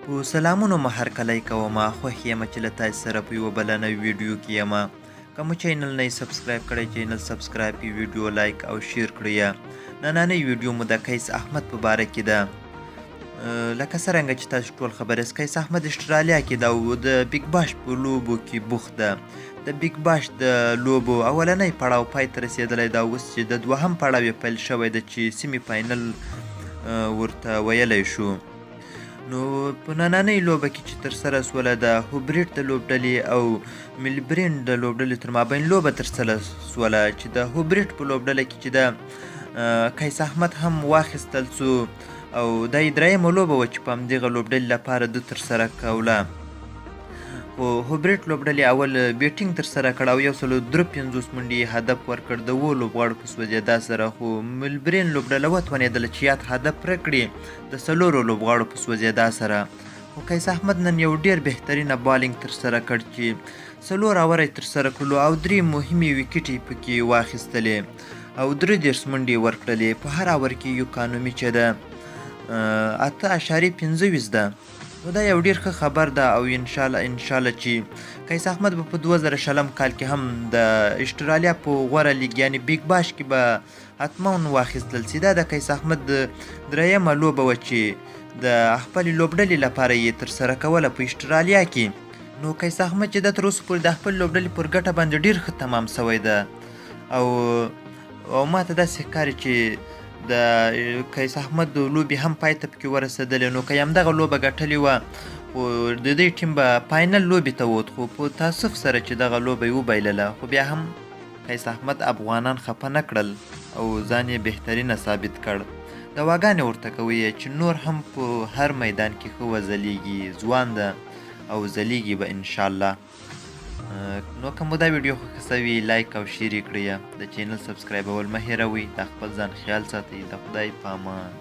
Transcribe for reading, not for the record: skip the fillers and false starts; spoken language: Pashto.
په سلامونو مو هرکلی کومه خوښ یم چې له تاسو سره په یوه بله نوې ویډیو کې یم. که مو چینل نه یې سبسکرایب کړی چینل سبسکرایب کړئ، ویډیو لایک او شیر کړئ. نننۍ ویډیو مو د قیس احمد په باره کې ده. لکه څرنګه چې تاسو ټول خبر یاست، قیس احمد استرالیا کې ده او د بیګ باش په لوبو کې بوخت ده. د بیګ باش د لوبو اولنی پړاو پای ته رسېدلی ده، اوس چې د دوهم پړاو یې پیل شوی ده چې سیمي فاینل ورته ویلی شو. نو په نننۍ لوبه کې چې ترسره سوله د هوبریټ د لوبډلې او ملبرین د لوبډلې تر مابین لوبه ترسره سوله چې د هوبریټ په لوبډله کې چې د قیس احمد هم واخیستل سو او دا یې درېیمه لوبه وه چې په همدغه لوبډلې لپاره ده ترسره کوله. خو هوبریټ لوبډلې اول بیټینګ ترسره کړه او 153 منډې هدف ورکړ د 7 لوبغاړو په سوځېدا سره، خو ملبرین لوبډله وتوانېدله چې یاد هدف پوره کړي د 4 لوبغاړو په سوځېدا سره. خو قیس احمد نن یو ډېر بهترینه بالینګ ترسره کړ چې 4 اوره یې ترسره کړلو او 3 مهمې ویکټې پکې واخیستلې او 33 منډې ورکړلې. په هر اور کې یوکانومي چې ده 8.25 ده. نو دا یو ډېر ښه خبر ده او انشاءالله چې قیس احمد به په 2020 کال کې هم د استرالیا په غوره لیګ یعنې بیګ باش کې به حتما واخیستل سي. دا د قیس احمد درېیمه لوبه وه چې د خپلې لوبډلې لپاره یې ترسره کوله په استرالیا کې. نو قیس احمد چې ده تر اوسه پورې د خپل لوبډلې پر ګټه باندې ډېر ښه تمام سوی ده او ما ته داسې ښکاري چې د قیس احمد لوبې هم پای ته پکې ورسېدلې. نو که یې همدغه لوبه ګټلې وه خو د دې ټیم به فاینل لوبې ته ووت، خو په تاسف سره چې دغه لوبه یې وبایلله، خو بیا هم قیس احمد افغانان خفه نه کړل او ځان یې بهترینه ثابت کړ. دواګانې ورته کوئ چې نور هم په هر میدان کې ښه وځلیږي، ځوان ده او ځلیږي به انشاءالله. نو که مو دا ویډیو خوښه سوي لایک او شیر یې کړئ، د چینل سبسکرایبول مه هېروئ. د خپل ځان خیال ساتئ. د خدای په امان.